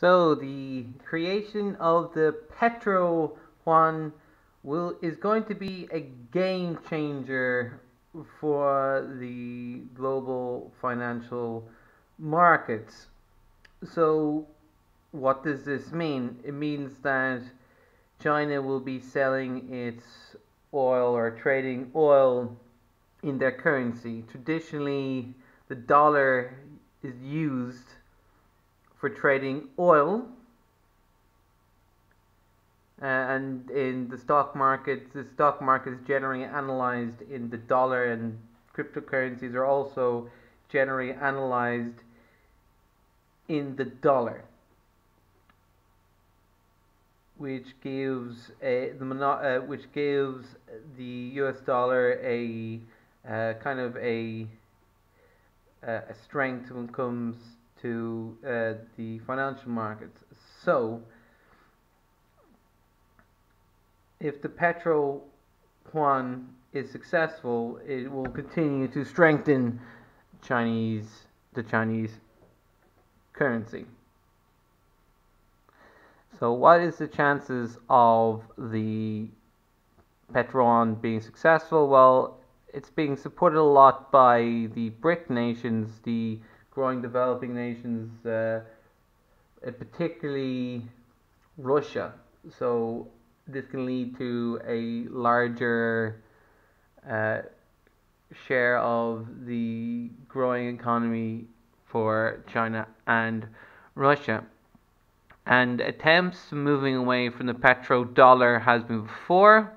So the creation of the Petro-Yuan is going to be a game changer for the global financial markets. So what does this mean? It means that China will be selling its oil or trading oil in their currency. Traditionally, the dollar is used for trading oil, and in the stock market is generally analyzed in the dollar, and cryptocurrencies are also generally analyzed in the dollar, which gives the US dollar a kind of a strength when it comes to the financial markets. So if the Petro-Yuan is successful, it will continue to strengthen the Chinese currency. So what is the chances of the Petro-Yuan being successful? Well, it's being supported a lot by the BRIC nations, the growing developing nations, particularly Russia. So this can lead to a larger share of the growing economy for China and Russia. And attempts moving away from the petrodollar has been before.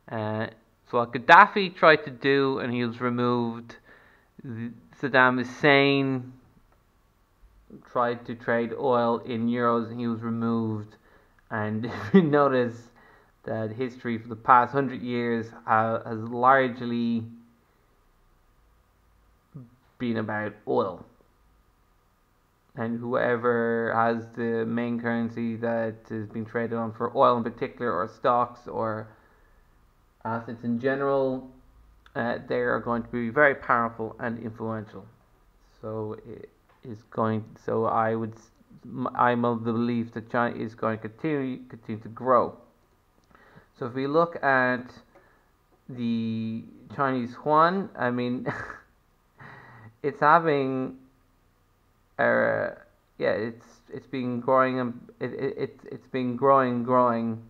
So what Gaddafi tried to do, and he was removed. Saddam Hussein tried to trade oil in euros, and he was removed. And if you notice that history for the past 100 years has largely been about oil. And whoever has the main currency that is being traded on for oil in particular, or stocks, or assets in general, they are going to be very powerful and influential. So I'm of the belief that China is going to continue to grow. So if we look at the Chinese yuan, I mean, it's having it's been growing, it's been growing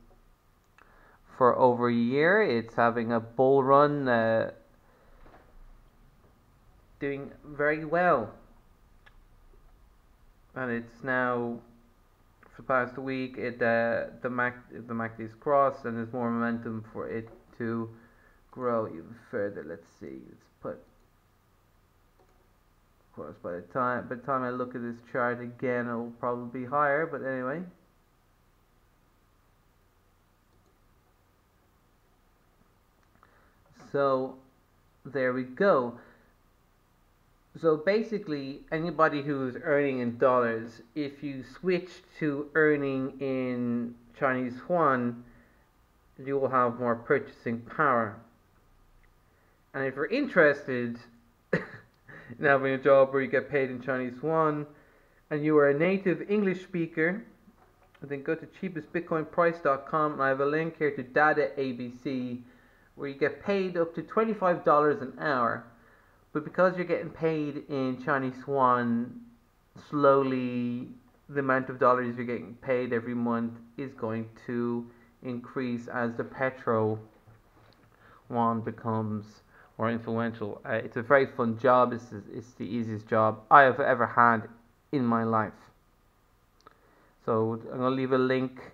for over a year. It's having a bull run, doing very well, and it's now, for the past week, the MACD is crossed, and there's more momentum for it to grow even further. Let's see. Let's put. Of course, by the time I look at this chart again, it'll probably be higher. But anyway. So there we go. So basically, anybody who's earning in dollars, if you switch to earning in Chinese yuan, you will have more purchasing power. And if you're interested in having a job where you get paid in Chinese yuan, and you are a native English speaker, then go to cheapestbitcoinprice.com, and I have a link here to Data ABC, where you get paid up to $25 an hour. But because you're getting paid in Chinese yuan, slowly the amount of dollars you're getting paid every month is going to increase as the Petro-Yuan becomes more influential. It's a very fun job. It's the easiest job I have ever had in my life. So I'm going to leave a link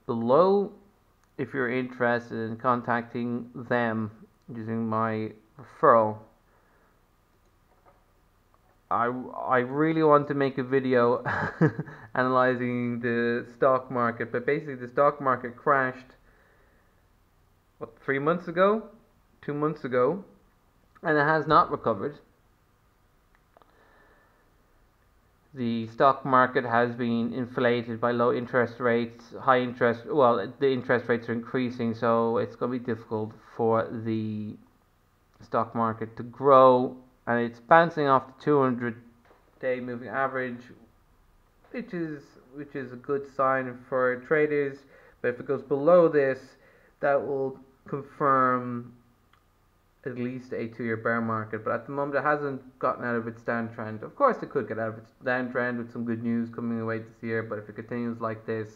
below if you're interested in contacting them using my referral. I really want to make a video analyzing the stock market, but basically the stock market crashed 3 months ago, 2 months ago, and it has not recovered. The stock market has been inflated by low interest rates, the interest rates are increasing, so it's going to be difficult for the stock market to grow, and it's bouncing off the 200-day moving average, which is a good sign for traders. But if it goes below this, that will confirm at least a 2-year bear market. But at the moment, it hasn't gotten out of its downtrend. Of course, it could get out of its downtrend with some good news coming away this year. But if it continues like this,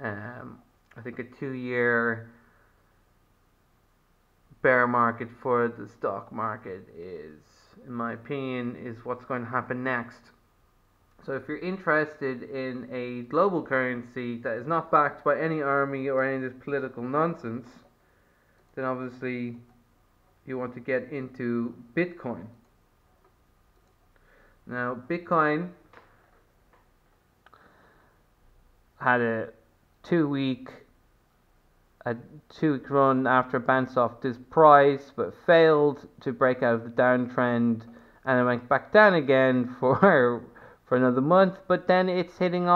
I think a 2-year bear market for the stock market is, in my opinion, is what's going to happen next. So if you're interested in a global currency that is not backed by any army or any of this political nonsense, then obviously you want to get into Bitcoin. Now, Bitcoin had a 2-week run after it bounced off this price, but failed to break out of the downtrend, and it went back down again for another month. But then it's bouncing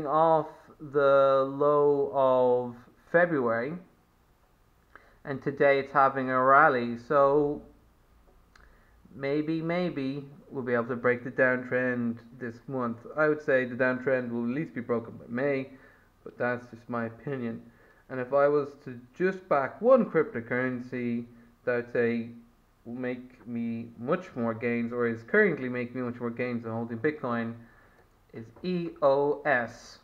off the low of February, and today it's having a rally. So maybe we'll be able to break the downtrend this month. I would say the downtrend will at least be broken by May, but that's just my opinion. And if I was to just back one cryptocurrency that I'd say will make me much more gains, or is currently making me much more gains than holding Bitcoin, is EOS.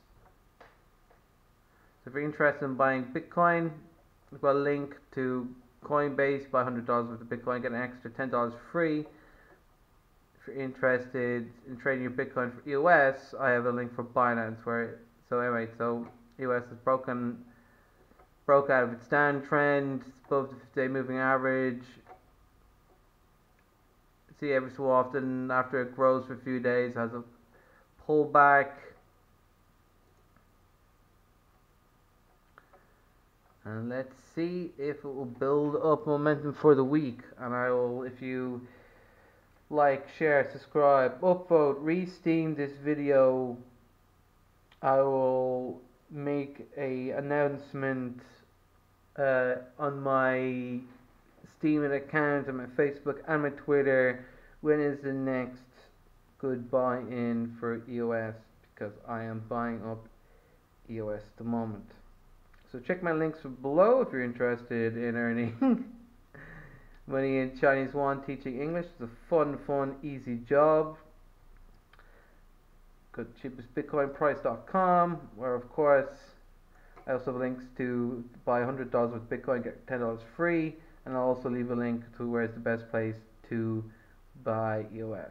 So if you're interested in buying Bitcoin, I've got a link to Coinbase. Buy $100 worth of Bitcoin, get an extra $10 free. If you're interested in trading your Bitcoin for EOS, I have a link for Binance. So EOS has broke out of its downtrend. It's above the 50-day moving average. See, every so often after it grows for a few days, has a pullback. And let's see if it will build up momentum for the week. And I will, if you like, share, subscribe, upvote, re-steam this video, I will make a announcement on my Steam account, on my Facebook and my Twitter, when is the next good buy-in for EOS, because I am buying up EOS at the moment. So check my links below if you're interested in earning money in Chinese yuan, teaching English. It's a fun, easy job. Go to cheapestbitcoinprice.com, where of course I also have links to buy $100 worth of Bitcoin, get $10 free, and I'll also leave a link to where is the best place to buy EOS.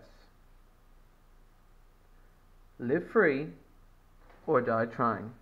Live free or die trying.